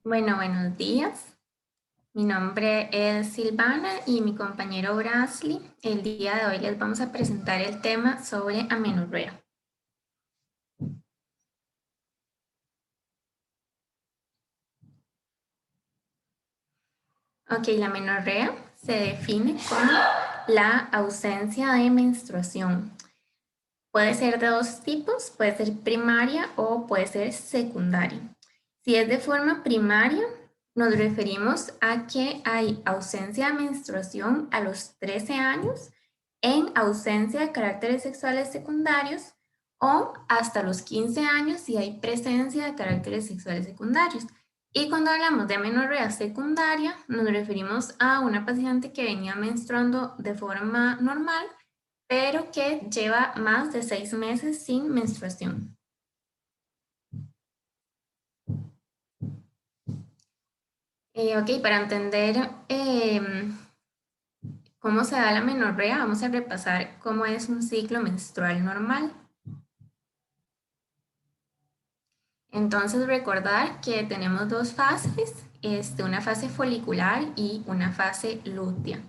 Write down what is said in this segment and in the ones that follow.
Bueno, buenos días. Mi nombre es Silvana y mi compañero Brasley. El día de hoy les vamos a presentar el tema sobre amenorrea. Ok, la amenorrea se define como la ausencia de menstruación. Puede ser de dos tipos, puede ser primaria o puede ser secundaria. Si es de forma primaria, nos referimos a que hay ausencia de menstruación a los 13 años, en ausencia de caracteres sexuales secundarios o hasta los 15 años si hay presencia de caracteres sexuales secundarios. Y cuando hablamos de amenorrea secundaria, nos referimos a una paciente que venía menstruando de forma normal pero que lleva más de 6 meses sin menstruación. Ok, para entender cómo se da la menorrea, vamos a repasar cómo es un ciclo menstrual normal. Entonces, recordar que tenemos dos fases, una fase folicular y una fase lútea.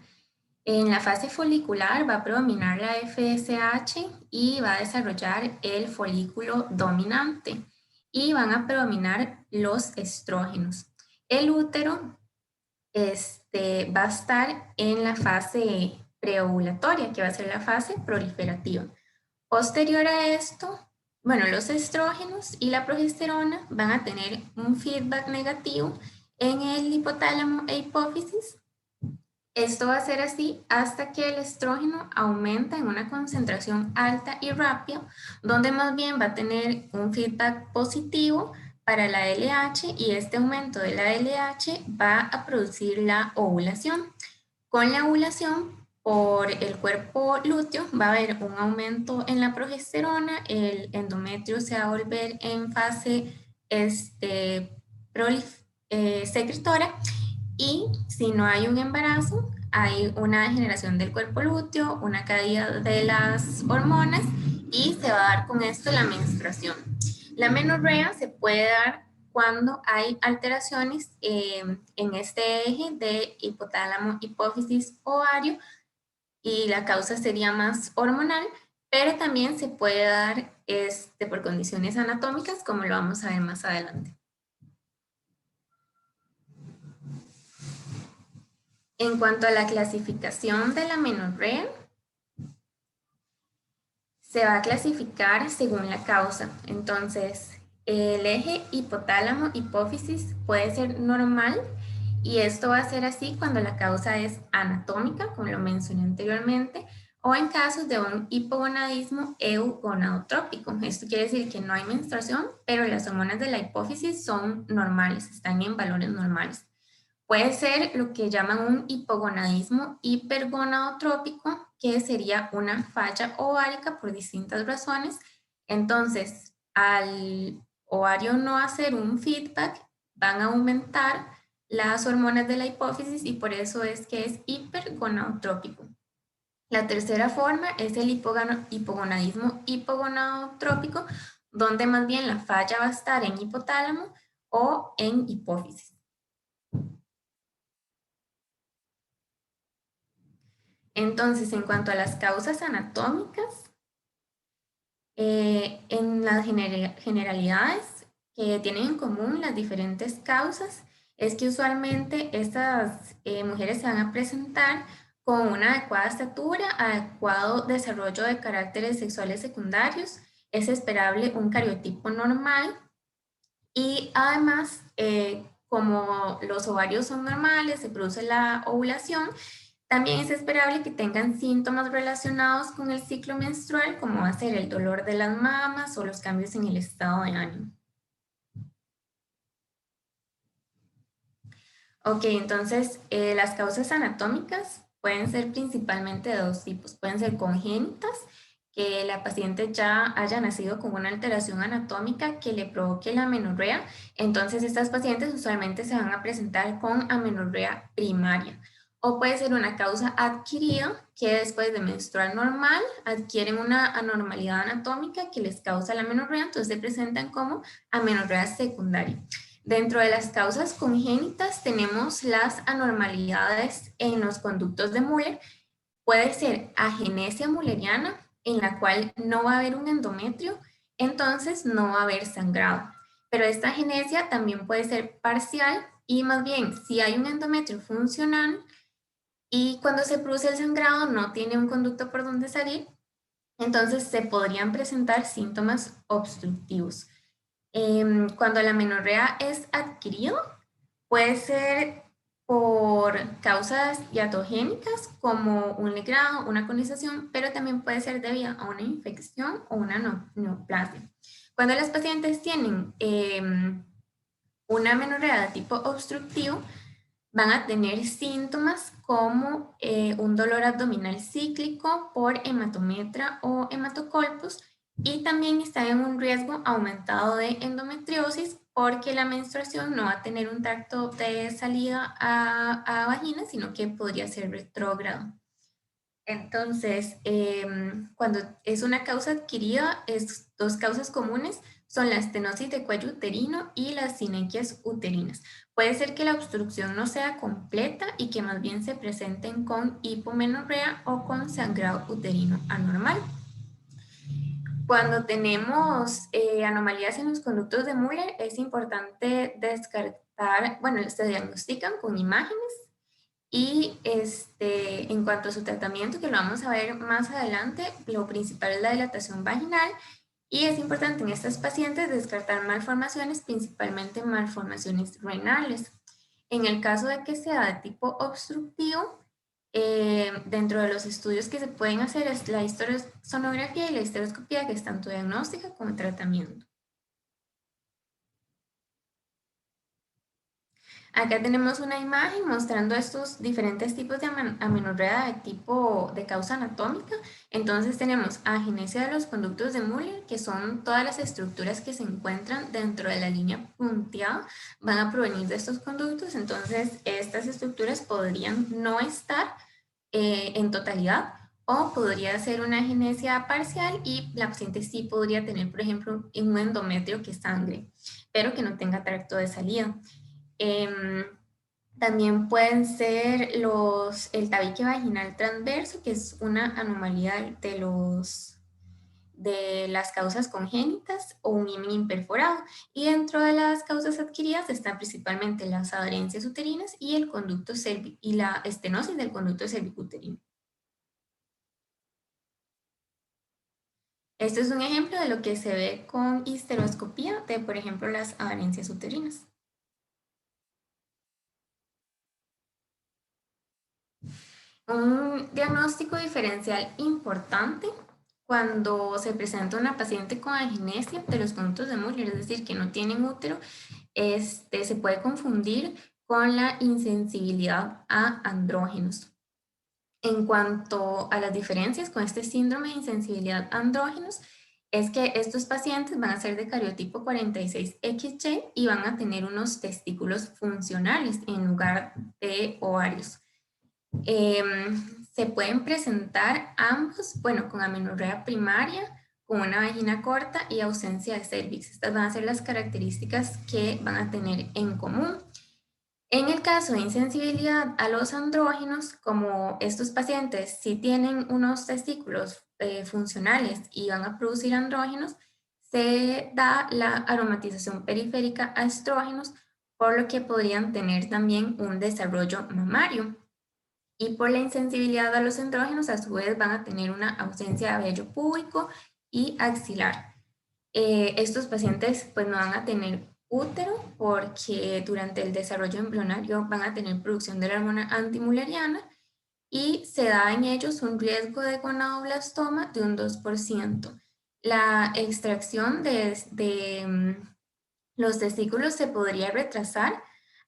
En la fase folicular va a predominar la FSH y va a desarrollar el folículo dominante y van a predominar los estrógenos. El útero va a estar en la fase preovulatoria, que va a ser la fase proliferativa. Posterior a esto, bueno, los estrógenos y la progesterona van a tener un feedback negativo en el hipotálamo e hipófisis. Esto va a ser así hasta que el estrógeno aumenta en una concentración alta y rápida, donde más bien va a tener un feedback positivo para la LH y este aumento de la LH va a producir la ovulación. Con la ovulación, por el cuerpo lúteo, va a haber un aumento en la progesterona, el endometrio se va a volver en fase secretora y si no hay un embarazo, hay una degeneración del cuerpo lúteo, una caída de las hormonas y se va a dar con esto la menstruación. La menorrea se puede dar cuando hay alteraciones en este eje de hipotálamo, hipófisis, ovario y la causa sería más hormonal, pero también se puede dar por condiciones anatómicas como lo vamos a ver más adelante. En cuanto a la clasificación de la menorrea, se va a clasificar según la causa. Entonces, el eje hipotálamo-hipófisis puede ser normal y esto va a ser así cuando la causa es anatómica, como lo mencioné anteriormente, o en casos de un hipogonadismo eugonadotrópico. Esto quiere decir que no hay menstruación, pero las hormonas de la hipófisis son normales, están en valores normales. Puede ser lo que llaman un hipogonadismo hipergonadotrópico, que sería una falla ovárica por distintas razones. Entonces, al ovario no hacer un feedback, van a aumentar las hormonas de la hipófisis y por eso es que es hipergonadotrópico. La tercera forma es el hipogonadismo hipogonadotrópico, donde más bien la falla va a estar en hipotálamo o en hipófisis. Entonces, en cuanto a las causas anatómicas, en las generalidades que tienen en común las diferentes causas, es que usualmente estas mujeres se van a presentar con una adecuada estatura, adecuado desarrollo de caracteres sexuales secundarios, es esperable un cariotipo normal y además, como los ovarios son normales, se produce la ovulación, también es esperable que tengan síntomas relacionados con el ciclo menstrual, como va a ser el dolor de las mamas o los cambios en el estado de ánimo. Ok, entonces las causas anatómicas pueden ser principalmente de dos tipos. Pueden ser congénitas, que la paciente ya haya nacido con una alteración anatómica que le provoque la amenorrea. Entonces estas pacientes usualmente se van a presentar con amenorrea primaria. O puede ser una causa adquirida, que después de menstruar normal adquieren una anormalidad anatómica que les causa la amenorrea, entonces se presentan como amenorrea secundaria. Dentro de las causas congénitas tenemos las anormalidades en los conductos de Müller. Puede ser agenesia mülleriana, en la cual no va a haber un endometrio, entonces no va a haber sangrado. Pero esta agenesia también puede ser parcial y más bien si hay un endometrio funcional y cuando se produce el sangrado no tiene un conducto por donde salir, entonces se podrían presentar síntomas obstructivos. Cuando la amenorrea es adquirido, puede ser por causas diatogénicas como un legrado, una conización, pero también puede ser debido a una infección o una neoplasia. Cuando las pacientes tienen una amenorrea de tipo obstructivo, van a tener síntomas como un dolor abdominal cíclico por hematometra o hematocolpos y también está en un riesgo aumentado de endometriosis porque la menstruación no va a tener un tracto de salida a vagina, sino que podría ser retrógrado. Entonces, cuando es una causa adquirida, dos causas comunes son la estenosis de cuello uterino y las sinequias uterinas. Puede ser que la obstrucción no sea completa y que más bien se presenten con hipomenorrea o con sangrado uterino anormal. Cuando tenemos anomalías en los conductos de Müller, es importante descartar, bueno, se diagnostican con imágenes y en cuanto a su tratamiento, que lo vamos a ver más adelante, lo principal es la dilatación vaginal y es importante en estas pacientes descartar malformaciones, principalmente malformaciones renales. En el caso de que sea de tipo obstructivo, dentro de los estudios que se pueden hacer es la sonografía y la histeroscopía, que es tanto diagnóstica como tratamiento. Acá tenemos una imagen mostrando estos diferentes tipos de amenorrea de tipo de causa anatómica. Entonces tenemos agenesia de los conductos de Müller, que son todas las estructuras que se encuentran dentro de la línea punteada, van a provenir de estos conductos. Entonces estas estructuras podrían no estar en totalidad o podría ser una agenesia parcial y la paciente sí podría tener, por ejemplo, un endometrio que sangre, pero que no tenga tracto de salida. Em, También pueden ser el tabique vaginal transverso, que es una anomalía de las causas congénitas o un himen imperforado. Y dentro de las causas adquiridas están principalmente las adherencias uterinas y el conducto y la estenosis del conducto cervicuterino. Este es un ejemplo de lo que se ve con histeroscopía de, por ejemplo, las adherencias uterinas. Un diagnóstico diferencial importante cuando se presenta una paciente con agenesia de los conductos de Müller, es decir, que no tienen útero, se puede confundir con la insensibilidad a andrógenos. En cuanto a las diferencias con este síndrome de insensibilidad a andrógenos, es que estos pacientes van a ser de cariotipo 46XY y van a tener unos testículos funcionales en lugar de ovarios. Se pueden presentar ambos, bueno, con amenorrea primaria, con una vagina corta y ausencia de cervix. Estas van a ser las características que van a tener en común. En el caso de insensibilidad a los andrógenos, como estos pacientes sí tienen unos testículos funcionales y van a producir andrógenos, se da la aromatización periférica a estrógenos, por lo que podrían tener también un desarrollo mamario. Y por la insensibilidad a los andrógenos, a su vez van a tener una ausencia de vello púbico y axilar. Estos pacientes pues no van a tener útero porque durante el desarrollo embrionario van a tener producción de la hormona antimülleriana y se da en ellos un riesgo de gonadoblastoma de un 2%. La extracción de los testículos se podría retrasar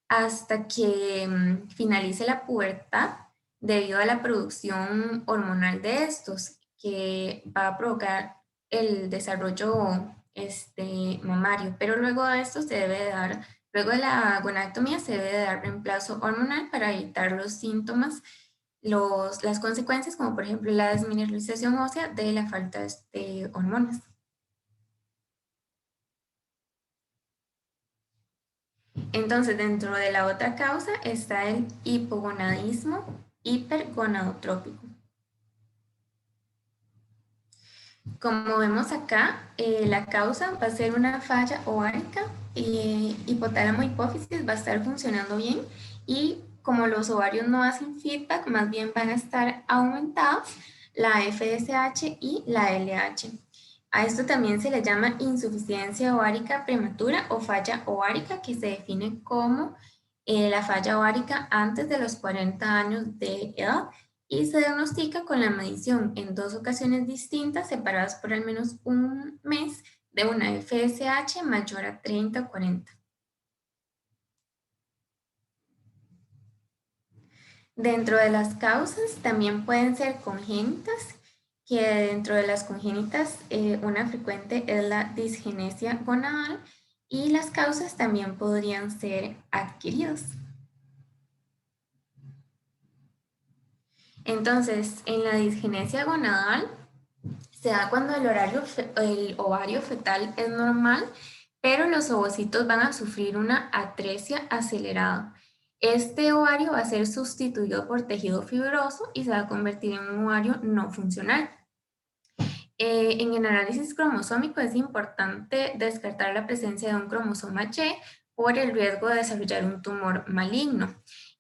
hasta que finalice la pubertad debido a la producción hormonal de estos, que va a provocar el desarrollo mamario. Pero luego de esto se debe dar, luego de la gonadectomía se debe dar reemplazo hormonal para evitar los síntomas, las consecuencias, como por ejemplo la desmineralización ósea de la falta de hormonas. Entonces, dentro de la otra causa está el hipogonadismo hipergonadotrópico. Como vemos acá, la causa va a ser una falla ovárica, hipotálamo hipófisis va a estar funcionando bien y como los ovarios no hacen feedback, más bien van a estar aumentados la FSH y la LH. A esto también se le llama insuficiencia ovárica prematura o falla ovárica, que se define como la falla ovárica antes de los 40 años de edad y se diagnostica con la medición en 2 ocasiones distintas, separadas por al menos un mes, de una FSH mayor a 30 o 40. Dentro de las causas también pueden ser congénitas, que dentro de las congénitas una frecuente es la disgenesia gonadal y las causas también podrían ser adquiridas. Entonces, en la disgenesia gonadal se da cuando el ovario fetal es normal, pero los ovocitos van a sufrir una atresia acelerada. Este ovario va a ser sustituido por tejido fibroso y se va a convertir en un ovario no funcional. En el análisis cromosómico es importante descartar la presencia de un cromosoma Y por el riesgo de desarrollar un tumor maligno.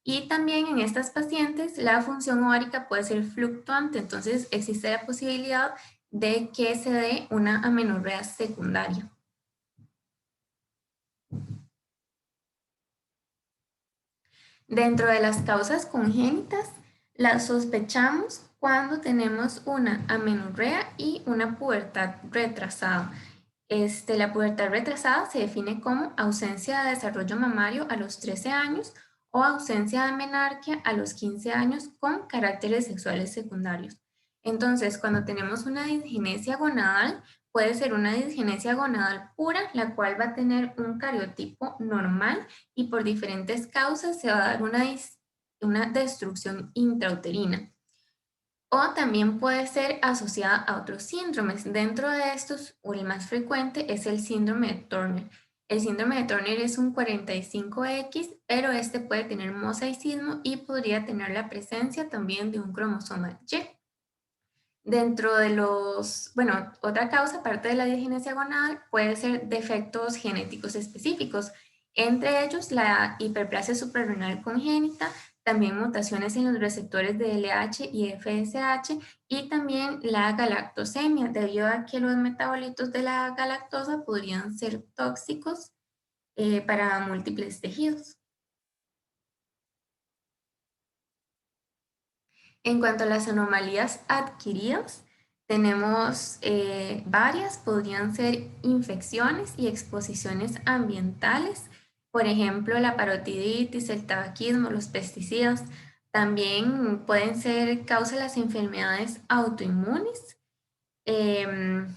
Y también en estas pacientes la función ovárica puede ser fluctuante, entonces existe la posibilidad de que se dé una amenorrea secundaria. Dentro de las causas congénitas, las sospechamos cuando tenemos una amenorrea y una pubertad retrasada. La pubertad retrasada se define como ausencia de desarrollo mamario a los 13 años o ausencia de menarquia a los 15 años con caracteres sexuales secundarios. Entonces, cuando tenemos una disgenesia gonadal, puede ser una disgenesia gonadal pura, la cual va a tener un cariotipo normal y por diferentes causas se va a dar una destrucción intrauterina. O también puede ser asociada a otros síndromes. Dentro de estos, o el más frecuente, es el síndrome de Turner. El síndrome de Turner es un 45X, pero este puede tener mosaicismo y podría tener la presencia también de un cromosoma Y. Dentro de otra causa, aparte de la disgenesia gonadal, puede ser defectos genéticos específicos, entre ellos la hiperplasia suprarrenal congénita, también mutaciones en los receptores de LH y FSH y también la galactosemia, debido a que los metabolitos de la galactosa podrían ser tóxicos para múltiples tejidos. En cuanto a las anomalías adquiridas, tenemos varias, podrían ser infecciones y exposiciones ambientales, por ejemplo, la parotiditis, el tabaquismo, los pesticidas. También pueden ser causa de las enfermedades autoinmunes, em,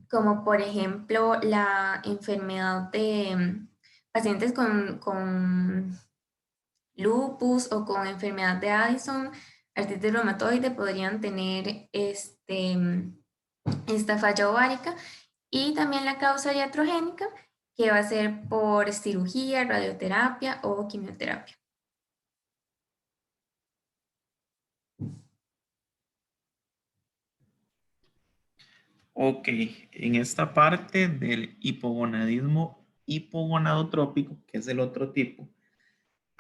como por ejemplo la enfermedad de pacientes con lupus o con enfermedad de Addison, artritis reumatoide, podrían tener esta falla ovárica y también la causa iatrogénica, que va a ser por cirugía, radioterapia o quimioterapia. Ok, en esta parte del hipogonadismo hipogonadotrópico, que es el otro tipo,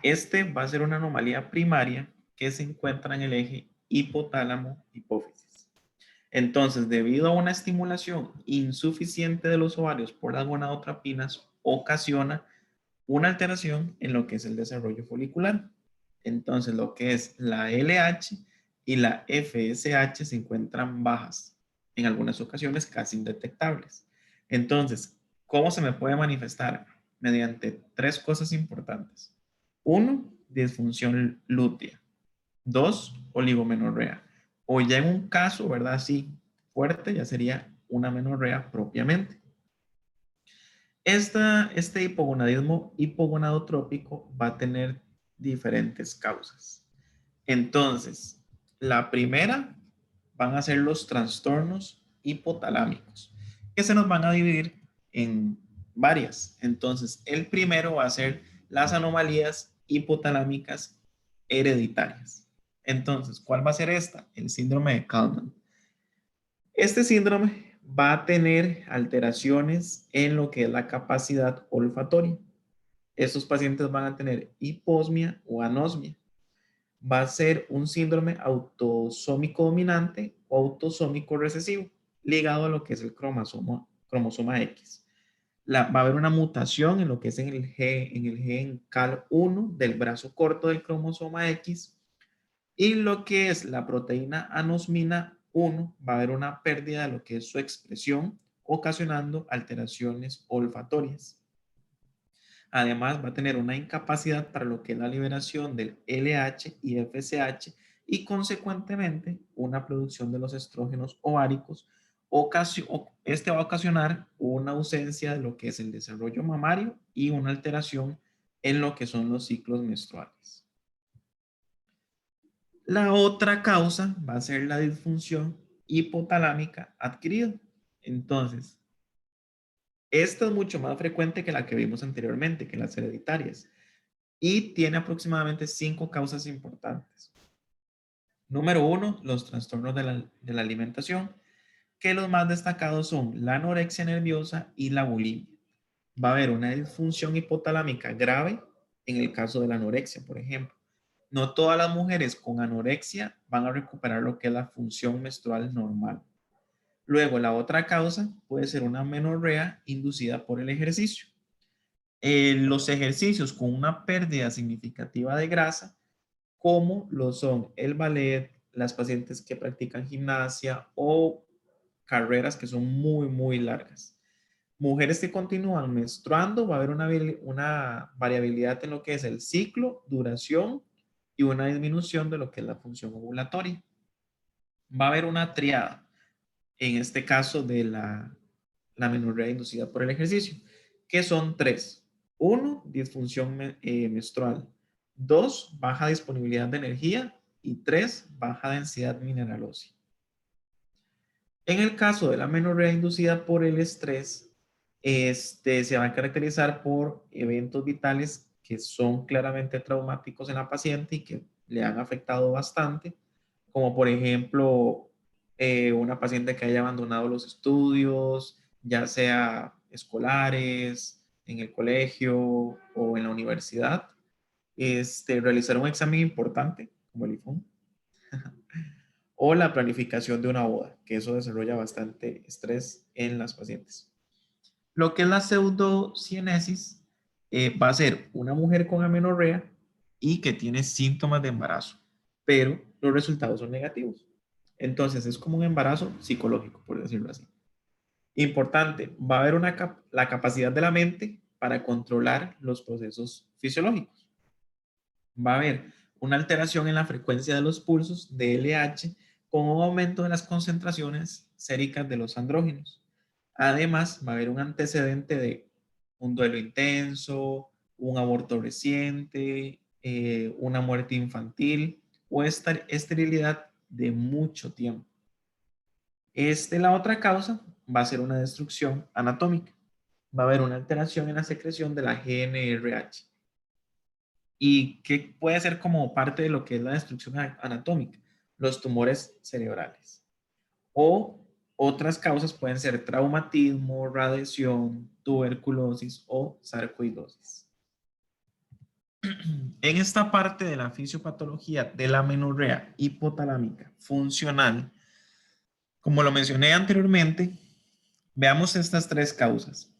este va a ser una anomalía primaria que se encuentra en el eje hipotálamo-hipófisis. Entonces, debido a una estimulación insuficiente de los ovarios por las gonadotropinas, ocasiona una alteración en lo que es el desarrollo folicular. Entonces, lo que es la LH y la FSH se encuentran bajas, en algunas ocasiones casi indetectables. Entonces, ¿cómo se me puede manifestar? Mediante tres cosas importantes. Uno, disfunción lútea. Dos, oligomenorrea. O ya en un caso, ¿verdad? Así fuerte, ya sería una menorrea propiamente. Este hipogonadismo hipogonadotrópico va a tener diferentes causas. Entonces, la primera van a ser los trastornos hipotalámicos, que se nos van a dividir en varias. Entonces, el primero va a ser las anomalías hipotalámicas hereditarias. Entonces, ¿cuál va a ser esta? El síndrome de Kalman. Este síndrome va a tener alteraciones en lo que es la capacidad olfatoria. Estos pacientes van a tener hiposmia o anosmia. Va a ser un síndrome autosómico dominante o autosómico recesivo, ligado a lo que es el cromosoma X. Va a haber una mutación en lo que es en el gen CAL1 del brazo corto del cromosoma X, y lo que es la proteína anosmina 1 va a haber una pérdida de lo que es su expresión, ocasionando alteraciones olfatorias. Además, va a tener una incapacidad para lo que es la liberación del LH y FSH, y consecuentemente una producción de los estrógenos ováricos. Este va a ocasionar una ausencia de lo que es el desarrollo mamario y una alteración en lo que son los ciclos menstruales. La otra causa va a ser la disfunción hipotalámica adquirida. Entonces, esta es mucho más frecuente que la que vimos anteriormente, que las hereditarias, y tiene aproximadamente 5 causas importantes. Número 1, los trastornos de la alimentación, que los más destacados son la anorexia nerviosa y la bulimia. Va a haber una disfunción hipotalámica grave en el caso de la anorexia, por ejemplo. No todas las mujeres con anorexia van a recuperar lo que es la función menstrual normal. Luego, la otra causa puede ser una menorrea inducida por el ejercicio. Los ejercicios con una pérdida significativa de grasa, como lo son el ballet, las pacientes que practican gimnasia o carreras que son muy largas. Mujeres que continúan menstruando, va a haber una variabilidad en lo que es el ciclo, duración y una disminución de lo que es la función ovulatoria. Va a haber una triada, en este caso de la menorrea inducida por el ejercicio, que son 3. 1, disfunción menstrual. 2, baja disponibilidad de energía. Y 3, baja densidad mineral ósea. En el caso de la menorrea inducida por el estrés, se va a caracterizar por eventos vitales que son claramente traumáticos en la paciente y que le han afectado bastante, como por ejemplo una paciente que haya abandonado los estudios, ya sea escolares, en el colegio o en la universidad, realizar un examen importante como el IFON, o la planificación de una boda, que eso desarrolla bastante estrés en las pacientes. Lo que es la pseudocianesis va a ser una mujer con amenorrea y que tiene síntomas de embarazo, pero los resultados son negativos. Entonces es como un embarazo psicológico, por decirlo así. Importante, va a haber la capacidad de la mente para controlar los procesos fisiológicos. Va a haber una alteración en la frecuencia de los pulsos de LH con un aumento de las concentraciones séricas de los andrógenos. Además, va a haber un antecedente de un duelo intenso, un aborto reciente, una muerte infantil o esterilidad de mucho tiempo. La otra causa va a ser una destrucción anatómica. Va a haber una alteración en la secreción de la GNRH. ¿Y qué puede ser como parte de lo que es la destrucción anatómica? Los tumores cerebrales. O otras causas pueden ser traumatismo, radiación, tuberculosis o sarcoidosis. En esta parte de la fisiopatología de la menorrea hipotalámica funcional, como lo mencioné anteriormente, veamos estas 3 causas: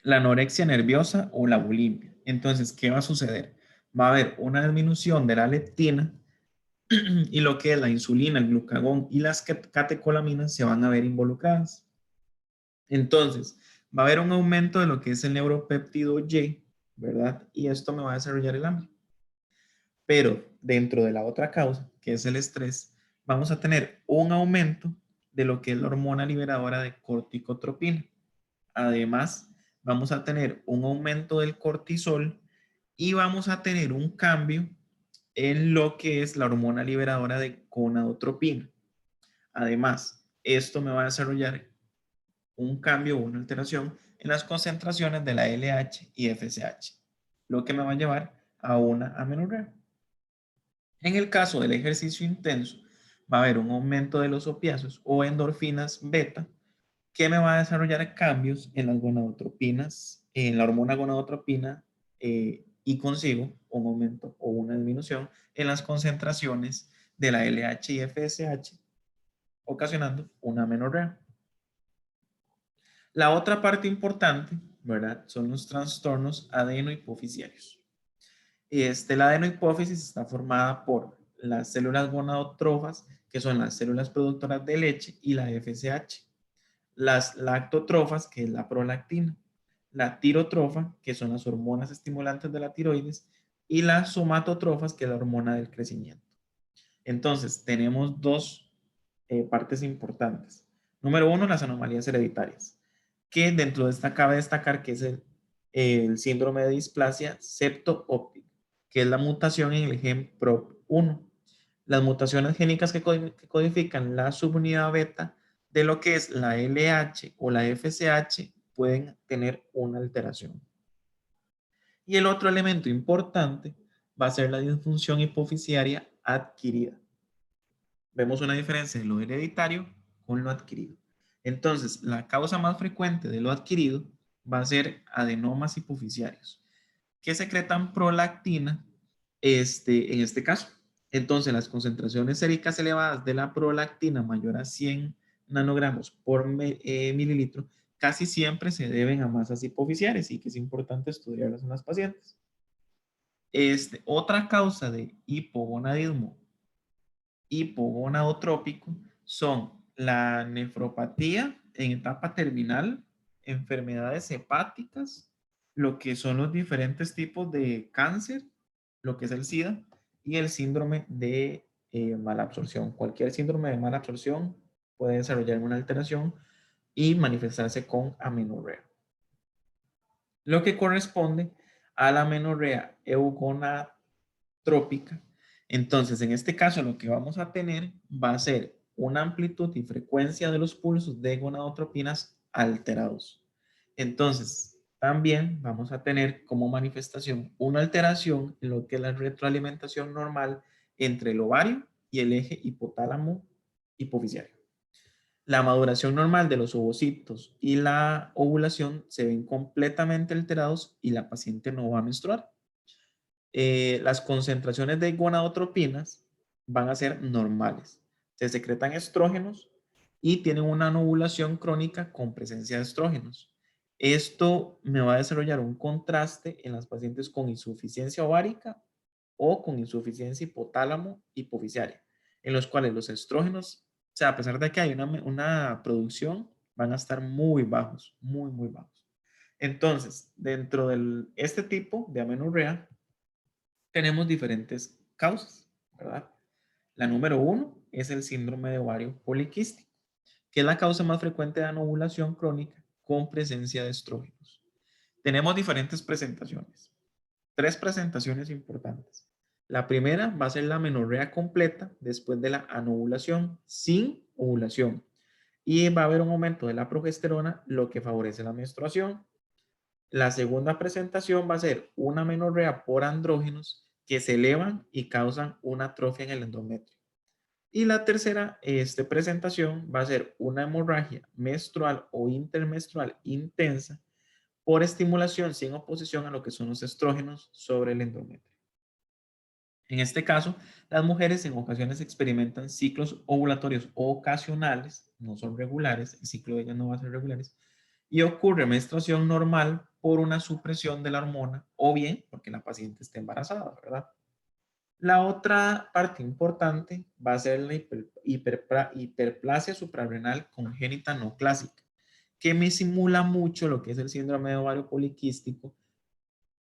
la anorexia nerviosa o la bulimia. Entonces, ¿qué va a suceder? Va a haber una disminución de la leptina y lo que es la insulina, el glucagón y las catecolaminas se van a ver involucradas. Entonces, va a haber un aumento de lo que es el neuropéptido Y, ¿verdad? Y esto me va a desarrollar el hambre. Pero dentro de la otra causa, que es el estrés, vamos a tener un aumento de lo que es la hormona liberadora de corticotropina. Además, vamos a tener un aumento del cortisol y vamos a tener un cambio en lo que es la hormona liberadora de gonadotropina. Además, esto me va a desarrollar un cambio o una alteración en las concentraciones de la LH y FSH, lo que me va a llevar a una amenorrea. En el caso del ejercicio intenso, va a haber un aumento de los opiáceos o endorfinas beta que me va a desarrollar cambios en las gonadotropinas, en la hormona gonadotropina y consigo un aumento o una disminución en las concentraciones de la LH y FSH, ocasionando una amenorrea. La otra parte importante, ¿verdad? Son los trastornos adenohipofisiarios. La adenohipófisis está formada por las células gonadotrofas, que son las células productoras de leche, y la FSH. Las lactotrofas, que es la prolactina. La tirotrofa, que son las hormonas estimulantes de la tiroides. Y las somatotrofas, que es la hormona del crecimiento. Entonces, tenemos dos partes importantes. Número uno, las anomalías hereditarias, que dentro de esta cabe destacar que es el síndrome de displasia septo-óptica, que es la mutación en el gen PROP1. Las mutaciones génicas que codifican la subunidad beta de lo que es la LH o la FSH pueden tener una alteración. Y el otro elemento importante va a ser la disfunción hipofisiaria adquirida. Vemos una diferencia de lo hereditario con lo adquirido. Entonces, la causa más frecuente de lo adquirido va a ser adenomas hipofisiarios, que secretan prolactina en este caso. Entonces, las concentraciones séricas elevadas de la prolactina mayor a 100 nanogramos por mililitro casi siempre se deben a masas hipofisiares y que es importante estudiarlas en las pacientes. Otra causa de hipogonadismo hipogonadotrópico son la nefropatía en etapa terminal, enfermedades hepáticas, lo que son los diferentes tipos de cáncer, lo que es el SIDA, y el síndrome de malabsorción. Cualquier síndrome de malabsorción puede desarrollar una alteración y manifestarse con amenorrea. Lo que corresponde a la amenorrea eugonadotrópica. Entonces, en este caso, lo que vamos a tener va a ser una amplitud y frecuencia de los pulsos de gonadotropinas alterados. Entonces, también vamos a tener como manifestación una alteración en lo que es la retroalimentación normal entre el ovario y el eje hipotálamo hipofisiario. La maduración normal de los ovocitos y la ovulación se ven completamente alterados y la paciente no va a menstruar. Las concentraciones de gonadotropinas van a ser normales. Se secretan estrógenos y tienen una anovulación crónica con presencia de estrógenos. Esto me va a desarrollar un contraste en las pacientes con insuficiencia ovárica o con insuficiencia hipotálamo hipofisiaria, en los cuales los estrógenos, o sea, a pesar de que hay una producción, van a estar muy bajos, muy, muy bajos. Entonces, dentro de este tipo de amenorrea, tenemos diferentes causas, ¿verdad? La número uno es el síndrome de ovario poliquístico, que es la causa más frecuente de anovulación crónica con presencia de estrógenos. Tenemos diferentes presentaciones, tres presentaciones importantes. La primera va a ser la amenorrea completa después de la anovulación, sin ovulación. Y va a haber un aumento de la progesterona, lo que favorece la menstruación. La segunda presentación va a ser una amenorrea por andrógenos que se elevan y causan una atrofia en el endometrio. Y la tercera presentación va a ser una hemorragia menstrual o intermenstrual intensa por estimulación sin oposición a lo que son los estrógenos sobre el endometrio. En este caso, las mujeres en ocasiones experimentan ciclos ovulatorios ocasionales, no son regulares, el ciclo de ellas no va a ser regulares, y ocurre menstruación normal por una supresión de la hormona o bien porque la paciente está embarazada, ¿verdad? La otra parte importante va a ser la hiperplasia suprarrenal congénita no clásica, que me simula mucho lo que es el síndrome de ovario poliquístico,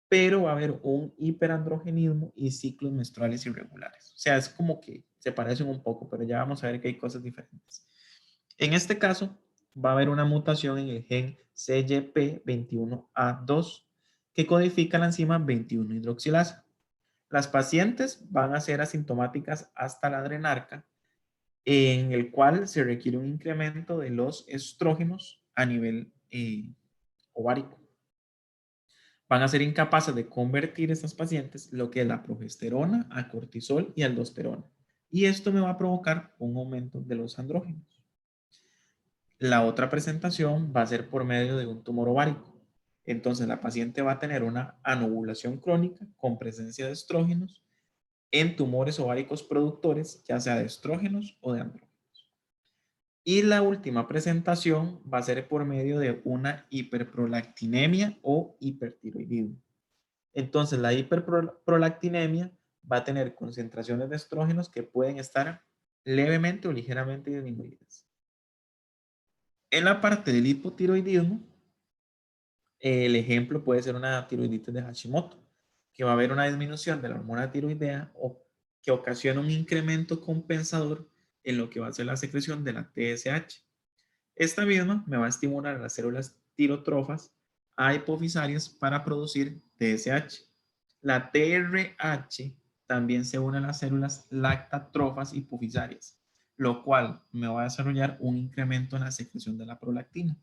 pero va a haber un hiperandrogenismo y ciclos menstruales irregulares. O sea, es como que se parecen un poco, pero ya vamos a ver que hay cosas diferentes. En este caso, va a haber una mutación en el gen CYP21A2 que codifica la enzima 21-hidroxilasa. Las pacientes van a ser asintomáticas hasta la adrenarca, en el cual se requiere un incremento de los estrógenos a nivel ovárico. Van a ser incapaces de convertir estas pacientes lo que es la progesterona a cortisol y aldosterona. Y esto me va a provocar un aumento de los andrógenos. La otra presentación va a ser por medio de un tumor ovárico. Entonces la paciente va a tener una anovulación crónica con presencia de estrógenos en tumores ováricos productores, ya sea de estrógenos o de andrógenos. Y la última presentación va a ser por medio de una hiperprolactinemia o hipertiroidismo. Entonces, la hiperprolactinemia va a tener concentraciones de estrógenos que pueden estar levemente o ligeramente disminuidas. En la parte del hipotiroidismo, el ejemplo puede ser una tiroiditis de Hashimoto, que va a haber una disminución de la hormona tiroidea o que ocasiona un incremento compensador en lo que va a ser la secreción de la TSH. Esta misma me va a estimular a las células tirotrofas a hipofisarias para producir TSH. La TRH también se une a las células lactatrofas hipofisarias, lo cual me va a desarrollar un incremento en la secreción de la prolactina.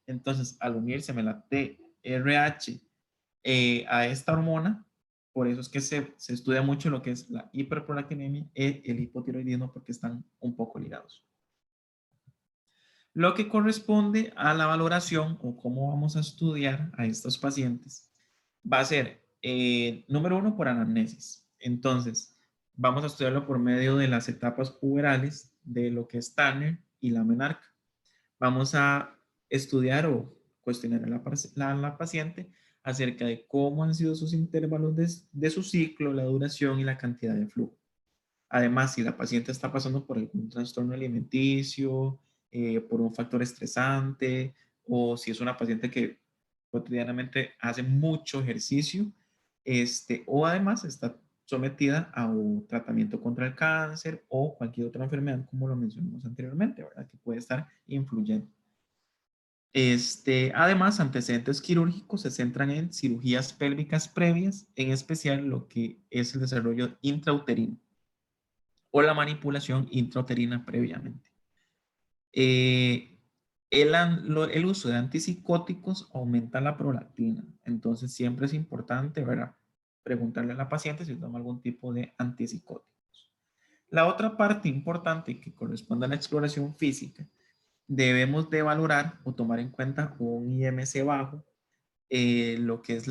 Entonces, al unirse la TRH a esta hormona, por eso es que se estudia mucho lo que es la hiperprolactinemia y el hipotiroidismo, porque están un poco ligados. Lo que corresponde a la valoración o cómo vamos a estudiar a estos pacientes va a ser, número uno, por anamnesis. Entonces, vamos a estudiarlo por medio de las etapas puberales de lo que es Tanner y la menarca. Vamos a estudiar o cuestionar a la paciente acerca de cómo han sido sus intervalos de su ciclo, la duración y la cantidad de flujo. Además, si la paciente está pasando por algún trastorno alimenticio, por un factor estresante, o si es una paciente que cotidianamente hace mucho ejercicio, o además está sometida a un tratamiento contra el cáncer o cualquier otra enfermedad, como lo mencionamos anteriormente, ¿verdad? Que puede estar influyendo. Además, antecedentes quirúrgicos se centran en cirugías pélvicas previas, en especial lo que es el desarrollo intrauterino o la manipulación intrauterina previamente. El uso de antipsicóticos aumenta la prolactina, entonces siempre es importante, ¿verdad?, preguntarle a la paciente si toma algún tipo de antipsicóticos. La otra parte importante que corresponde a la exploración física, debemos de valorar o tomar en cuenta un IMC bajo, lo que es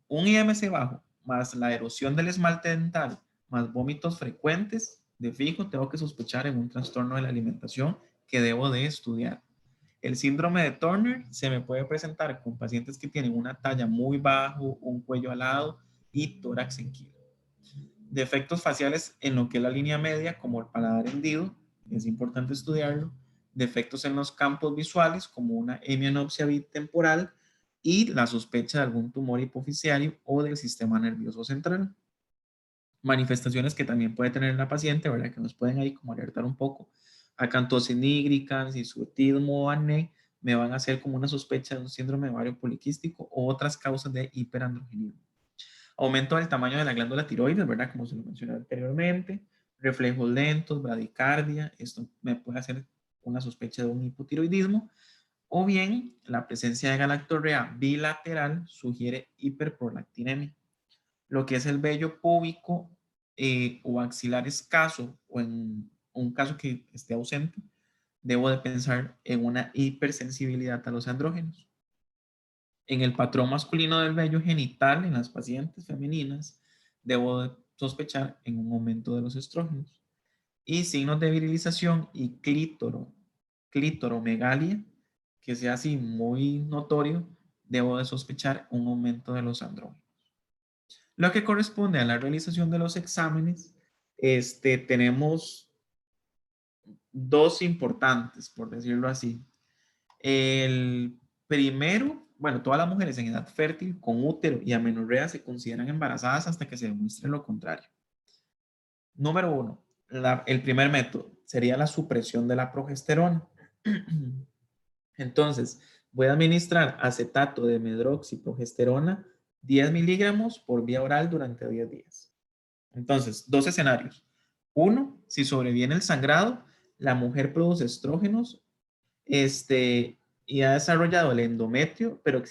un IMC bajo más la erosión del esmalte dental más vómitos frecuentes, de fijo tengo que sospechar en un trastorno de la alimentación que debo de estudiar. El síndrome de Turner se me puede presentar con pacientes que tienen una talla muy bajo, un cuello alado y tórax hendido. Defectos faciales en lo que es la línea media, como el paladar hendido, es importante estudiarlo. Defectos en los campos visuales, como una hemianopsia bitemporal y la sospecha de algún tumor hipofisiario o del sistema nervioso central. Manifestaciones que también puede tener la paciente, ¿verdad? Que nos pueden ahí como alertar un poco. Acantosis nigricans, hirsutismo o acné me van a hacer como una sospecha de un síndrome de ovario poliquístico o otras causas de hiperandrogenismo. Aumento del tamaño de la glándula tiroides, ¿verdad? Como se lo mencioné anteriormente. Reflejos lentos, bradicardia. Esto me puede hacer una sospecha de un hipotiroidismo. O bien, la presencia de galactorrea bilateral sugiere hiperprolactinemia. Lo que es el vello púbico o axilar escaso o en un caso que esté ausente, debo de pensar en una hipersensibilidad a los andrógenos. En el patrón masculino del vello genital en las pacientes femeninas, debo de sospechar en un aumento de los estrógenos. Y signos de virilización y clítoromegalia, que sea así muy notorio, debo de sospechar un aumento de los andrógenos. Lo que corresponde a la realización de los exámenes, tenemos dos importantes, por decirlo así. El primero, bueno, todas las mujeres en edad fértil con útero y amenorrea se consideran embarazadas hasta que se demuestre lo contrario. Número uno, el primer método sería la supresión de la progesterona. Entonces, voy a administrar acetato de medroxiprogesterona 10 miligramos por vía oral durante 10 días. Entonces, dos escenarios. Uno, si sobreviene el sangrado, la mujer produce estrógenos, y ha desarrollado el endometrio, pero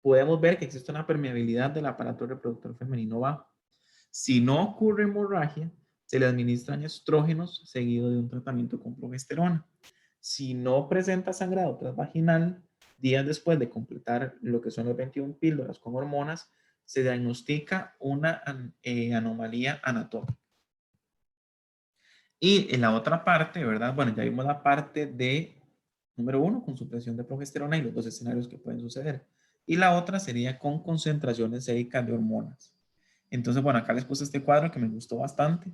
podemos ver que existe una permeabilidad del aparato reproductor femenino bajo. Si no ocurre hemorragia, se le administran estrógenos seguido de un tratamiento con progesterona. Si no presenta sangrado transvaginal, días después de completar lo que son las 21 píldoras con hormonas, se diagnostica una anomalía anatómica. Y en la otra parte, ¿verdad? Bueno, ya vimos la parte de, número 1, con supresión de progesterona y los dos escenarios que pueden suceder. Y la otra sería con concentraciones séricas de hormonas. Entonces, bueno, acá les puse este cuadro que me gustó bastante.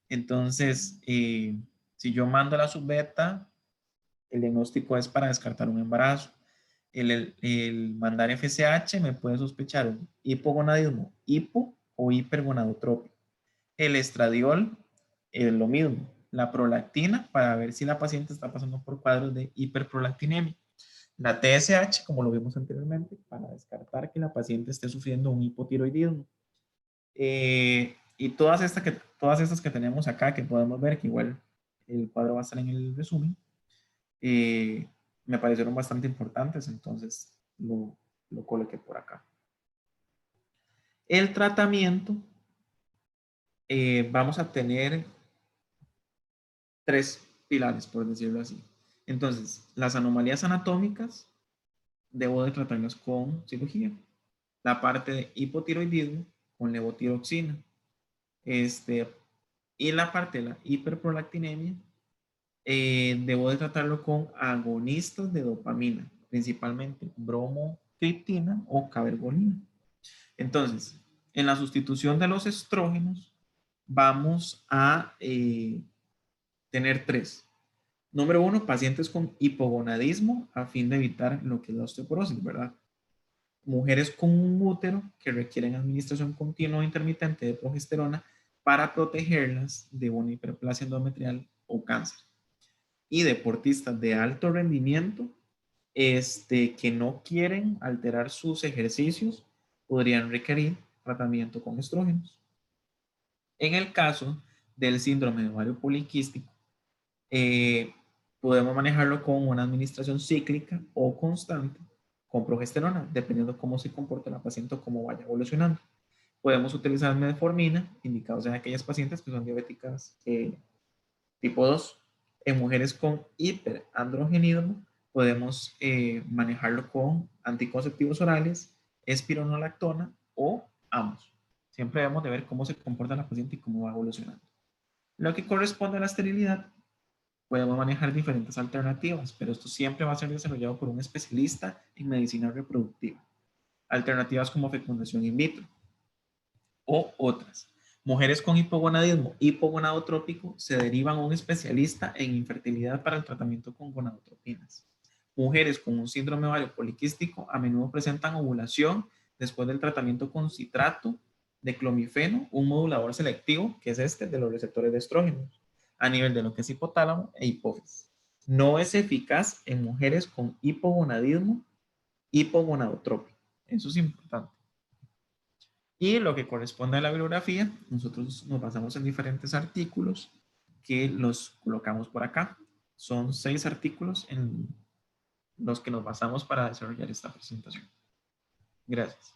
Entonces, si yo mando la subbeta, el diagnóstico es para descartar un embarazo. El mandar FSH me puede sospechar un hipogonadismo hipo o hipergonadotrópico. El estradiol es lo mismo. La prolactina para ver si la paciente está pasando por cuadros de hiperprolactinemia. La TSH, como lo vimos anteriormente, para descartar que la paciente esté sufriendo un hipotiroidismo. Y todas estas que tenemos acá, que podemos ver, que igual el cuadro va a estar en el resumen, me parecieron bastante importantes, entonces lo coloqué por acá. El tratamiento, vamos a tener 3 pilares, por decirlo así. Entonces, las anomalías anatómicas, debo de tratarlas con cirugía. La parte de hipotiroidismo, con levotiroxina. Y la parte de la hiperprolactinemia, debo de tratarlo con agonistas de dopamina, principalmente bromocriptina o cabergolina. Entonces, en la sustitución de los estrógenos, vamos a tener 3. Número 1, pacientes con hipogonadismo a fin de evitar lo que es la osteoporosis, ¿verdad? Mujeres con un útero que requieren administración continua o intermitente de progesterona para protegerlas de una hiperplasia endometrial o cáncer. Y deportistas de alto rendimiento que no quieren alterar sus ejercicios podrían requerir tratamiento con estrógenos. En el caso del síndrome de ovario poliquístico, podemos manejarlo con una administración cíclica o constante con progesterona, dependiendo cómo se comporte la paciente o cómo vaya evolucionando. Podemos utilizar metformina, indicados en aquellas pacientes que son diabéticas tipo 2. En mujeres con hiperandrogenismo, podemos manejarlo con anticonceptivos orales, espironolactona o ambos. Siempre debemos de ver cómo se comporta la paciente y cómo va evolucionando. Lo que corresponde a la esterilidad, podemos manejar diferentes alternativas, pero esto siempre va a ser desarrollado por un especialista en medicina reproductiva. Alternativas como fecundación in vitro o otras. Mujeres con hipogonadismo hipogonadotrópico se derivan a un especialista en infertilidad para el tratamiento con gonadotropinas. Mujeres con un síndrome ovario poliquístico a menudo presentan ovulación después del tratamiento con citrato de clomifeno, un modulador selectivo, que es este de los receptores de estrógenos, a nivel de lo que es hipotálamo e hipófisis. No es eficaz en mujeres con hipogonadismo hipogonadotrópico. Eso es importante. Y lo que corresponde a la bibliografía, nosotros nos basamos en diferentes artículos que los colocamos por acá. Son 6 artículos en los que nos basamos para desarrollar esta presentación. Gracias.